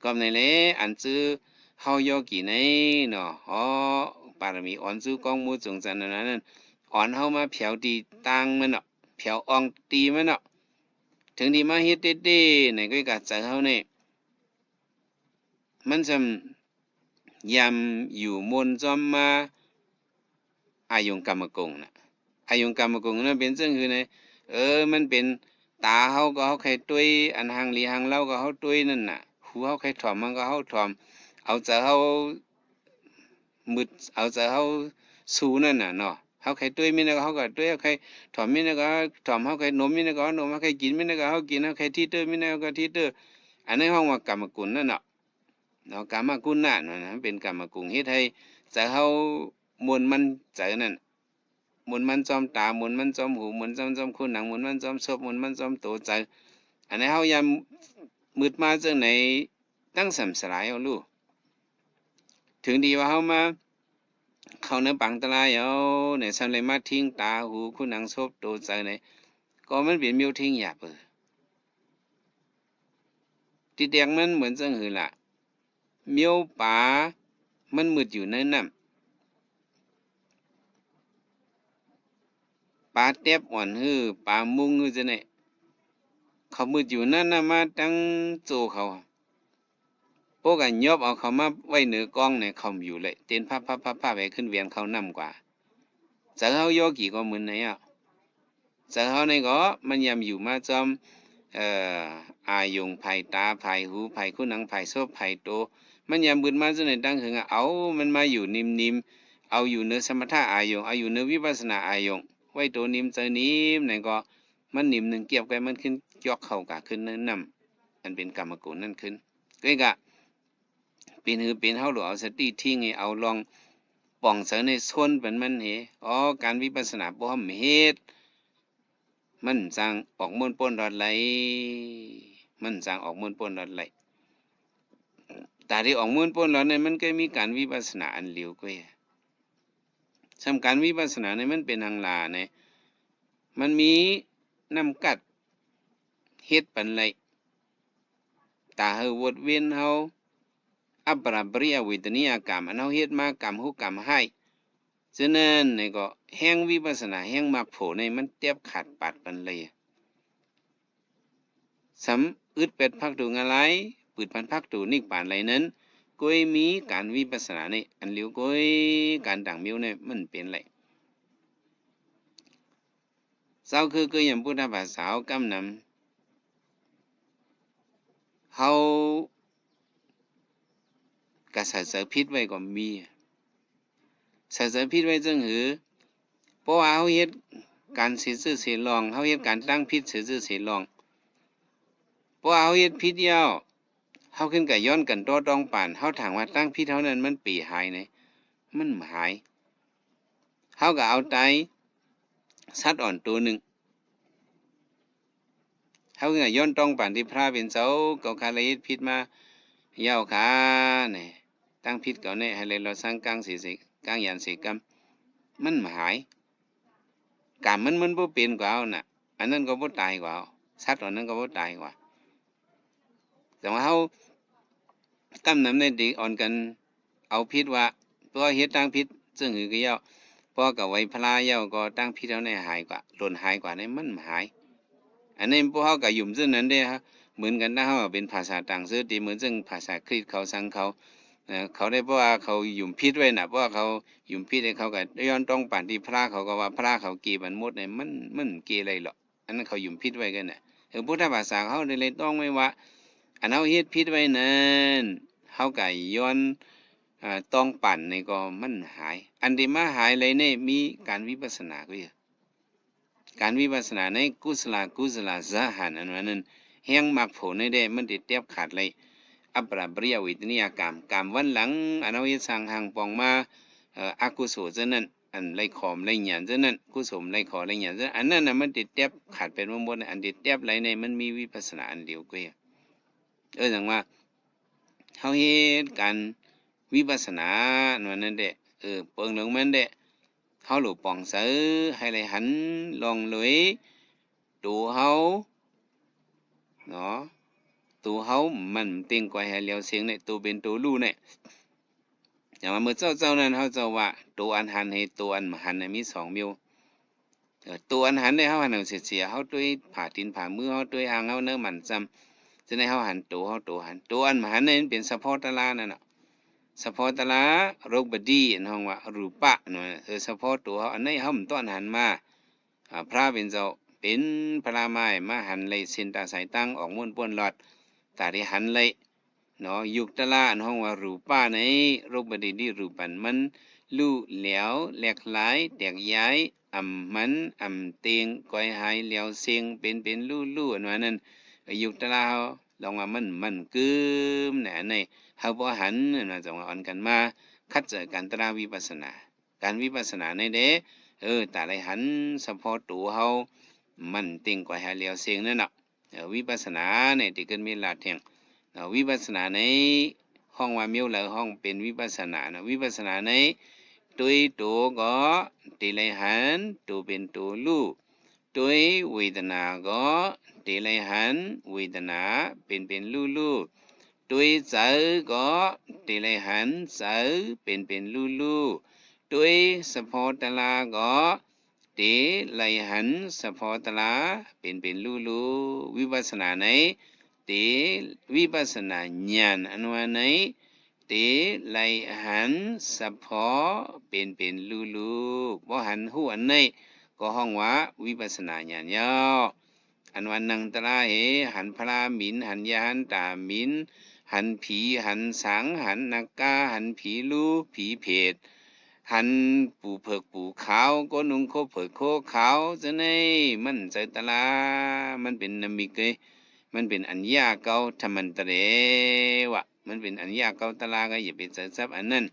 ก็ในเลอันซื้อเฮาโยกี่ในเนาะอ๋อปารมีอ่อนซื้อกองมูจงจันนั้นอ่อนเฮามาเผาตีตังมันเนาะเผาอ่องตีมันเนาะถึงที่มาเฮ็ดเด้ๆในก็กะใจเฮานี่มันจำยำอยู่มนจอมมาอายงกรรมกงน่ะอายงกรรมกงนั้นเป็นจังคือในมันเป็นตาเฮาก็เฮาไข่ตุ้ยอันหังลีหังเล่าก็เฮาตุ้ยนั่นน่ะหูเฮาไข่ถ่อมมันก็เฮาถ่อมเอาใจเฮามืดเอาใจเฮาสู้นั่นน่ะเนาะเฮาไข่ตุ้ยมีนะก็เฮาก็ตุ้ยเฮาไข่ถ่อมมีนะก็ถ่อมเฮาไข่นมมีนะก็นมเฮาไข่กินมีนะก็เฮากินเฮาไข่ที่เตอมีนะก็ที่เตออันนี้ห้องว่ากรรมกุลนั่นเนาะเนาะกรรมกุลน่ะนั่นเป็นกรรมกุลเฮ็ดให้ใจเฮามวลมันใจนั่นมวลมันจอมตามวลมันจอมหูมวลจอมคุณหนังมวลมันจอมศพมวลมันจอมโตใจอันนี้เฮายามมืดมาจังไหนตั้งสำสลายเอาลูกถึงดีว่าเฮามาเข้าในปังตลายเอาเนี่ยซั่นเลยมาทิ้งตาหูคุณหนังศพโตใจไหนก็มันเป็นมิวทิ้งหยาบติแดงมันเหมือนจังหือล่ะเมียวป่ามันมืดอยู่ในน้ำปลาแตบอ่อนฮื้อปลามุงฮื้อจังได๋เขามืดอยู่นั่นน่ะมาตั้งโจเขาพวกอันยอบเอาเขามาไว้เหนือกองเนี่ยเขาอยู่เลยเต้นพับๆๆๆไปขึ้นเวียนเขานำกว่าจะเฮาโยกี่ก็เหมือนไหนอ่ะจะเฮานี่ก็มันยามอยู่มาจอมเอ่ออายงไผตาไผหูไผคุณหนังไผศพไผโตมันยามบึดมาจังได๋ตั้งหึงอะเอามันมาอยู่นิ่มๆเอาอยู่เนื้อสมถะอายงเอาอยู่เนื้อวิปัสสนาอายงไว้โตนิ่มใจนิ่มนั่นก็มันนิ่มหนึงเกียบกันมันขึ้นยอกเข้ากะขึ้นเนินนำอันเป็นกรรมกุลนั่นขึ้นก็กะเป็นหือเป็นเฮาหลวเอาสติทิ้งให้เอาลองป่องเสในส่วนเป็นมันเหอ๋อการวิปัสสนาบ่เฮ็ดมันสร้างออกม่วนป้นดอดไหลมันสร้างออกม่วนป้นดอดไหลแต่ที่ออกม่วนป้นแล้วเนี่ยมันก็มีการวิปัสสนาอันเหลียวก้อยสำการวิปัสสนาเนี่ยมันเป็นหังลาเนี่ยมันมีนำกัดเฮ็ดปันไหลตาเฮาวดเวียนเฮาอัปปราบริยเวทนียกรรมอันเฮาเฮ็ดมากรรมหุกรรมให้ฉะนั้นนี่ก็แห่งวิปัสสนาแห่งมรรคผลนี่มันเตียบขาดปัดปันเลยสำอึดเป็ดพักดูงอะไรปืดพันพักดูนิกป่านไหลนั้นก้อยมีการวิปัสสนาในอันเหลียวก้อยการต่างมิวเนี่ยมันเป็นไรเศร้าคือก็อย่างพุทธภาษากำนำเฮากะใส่พิษไว้ก็มีใส่พิษไว้จังหือเพราะว่าเฮาเฮ็ดการเสียชื่อเสียรองเฮาเฮ็ดการตั้งพิษเสียชื่อเสียรองเพราะว่าเฮาเฮ็ดพิษยาวเฮาขึ้นกับย้อนกันต่อต้องป่านเฮาถามว่าตั้งพิษเท่านั้นมันปีหายไหนมันหายเฮาก็เอาไตสัตว์อ่อนตัวหนึ่งเฮาก็ย้อนต้องป่านที่พระเป็นเจ้าเก่าคาเลยพิษมาเยาวขาเนี่ยตั้งพิษเก่าเนี่ยให้เลยเราสร้างกลางสิกลางยานสิกรรมมันหายกรรมมันบ่เป็นกว่าเอาน่ะอันนั้นก็บ่ตายกว่าเอาสัตว์อันนั้นก็บ่ตายกว่าแต่ว่าเฮากำนำในเด็กอ่อนกันเอาพิษว่าตัวเฮ็ดตั้งพิษซึ่งหือก็เยาพอกับไว้พลาเยาก็ตั้งพิษแล้วในหายกว่าหล่นหายกว่าในมันหายอันนี้พวกเฮาก็ยุ่มซึ่งนั้นเด้ฮะเหมือนกันถ้าเฮาเป็นภาษาต่างซื่อที่เหมือนซึ่งภาษาคริสต์เขาสั่งเขาเขาได้เพราะว่าเขายุ่มพิษไว้น่ะเพราะว่าเขายุ่มพิษให้เขาก็ย้อนต้องปานที่พระเขาก็ว่าพระเขากีบันหมดเนี่ยมันเกอะไรหรอกอันนั้นเขายุ่มพิษไว้กันน่ะพุทธภาษาเขาได้เลยต้องไว้ว่าอันเฮาเฮ็ดพิษไว้นั้นเฮาก็ย้อนต้องปั่นนี่ก็มันหายอันที่มาหายเลยเนี่ยมีการวิปัสสนาก็อยู่การวิปัสสนาในกุศลสะหันอันนั้นแห่งมรรคผลนี่ได้มันติดเตียบขาดเลยอัปปราบริยวิตนิยกรรมกรรมวันหลังอันเอาเฮ็ดสร้างหังปองมาอกุศลซะนั้นอันไล่ขอมไล่หยันซะนั้นกุศลไล่ขอไล่หยันซะอันนั้นน่ะมันติดเตียบขาดเป็นวงบนอันติดเตียบไหลในมันมีวิปัสสนาอันเดียวก็อยู่จังว่าเฮาเฮ็ดการวิปัสสนานั่นแหละเปิงเหลืองมันแหละเฮาหลุปองซื้อให้เลยหันลองเลยดูเฮาเนาะ ตัวเฮามันเต็งกว่าให้เหลียวเสียงเนี่ยตัวเป็นตัวรู้เนี่ยอย่างว่าเมื่อเจ้านั้นเฮาเจ้าว่าตัวอันหันให้ตัวอันบ่หันน่ะมี2มิ้วตัวอันหันได้เฮาหันเอาเสียๆเฮาด้วยผ่าตีนผ่ามือเฮาด้วยหางเฮาเนื้อมันจำจะได้เฮาหันตัวเฮาตัวหันตัวอันบ่หันเนี่ยมันเป็นเฉพาะตะลานั่นน่ะเฉพาะตะลาโรคบดีอันฮ้องว่ารูปะเนาะเฉพาะตัวเฮาอันไหนเฮาบ่ต้องหันมาพระเป็นเจ้าเป็นพระไม้มาหันเลยเส้นตาสายตั้งออกม่วนป้วนหลอดตาได้หันเลยเนาะยุคตะลาอันฮ้องว่ารูปะในโรคบดีนี่รูปันมันลู่แหลวแหลกหลายแตกย้ายมันเตียงก้อยหายเหลียวเสียงเป็นลู่ๆอันว่านั้นยุคตะลาเฮาลองว่ามันกึมแหน่ในเฮาบ่หันนั่นว่าจังว่าอ่อนกันมาคัดเจอกันตราวิปัสสนาการวิปัสสนาในเด้ตาไหลหันเฉพาะตัวเฮามันเต็งกว่าหาเหลียวเสียงนั่นน่ะวิปัสสนาเนี่ยที่เกินมีหลาดแห่งวิปัสสนาในห้องว่ามีวแล้วห้องเป็นวิปัสสนานะวิปัสสนาในตุยตัวก็ติไหลหันตัวเป็นตัวรู้ตุยเวทนาก็ติไหลหันเวทนาเป็นรู้ตุยใจก็ติไหลหันใจเป็นรู้ด้วยเฉพาะตะลาก็เตไหลหันเฉพาะตะลาเป็นรู้วิปัสสนาในเตวิปัสสนาญาณอันว่าในเตไหลหันเฉพาะเป็นรู้บ่หันหูอันในก็ห้องว่าวิปัสสนาญาณยาวอันวันนังตะลาเหหันพระมินหันยาหันตามินหันผีหันสังหันนักกาหันผีรู้ผีเพศหันปูเผือกปูขาวก็นุ่งโคเผือกโคขาวจะในมันใจตะลามันเป็นนามิกมันเป็นอัญญาเก่าธรรมันตะเรวะมันเป็นอัญญาเก่าตะลาก็อย่าไปใจซับอันนั้น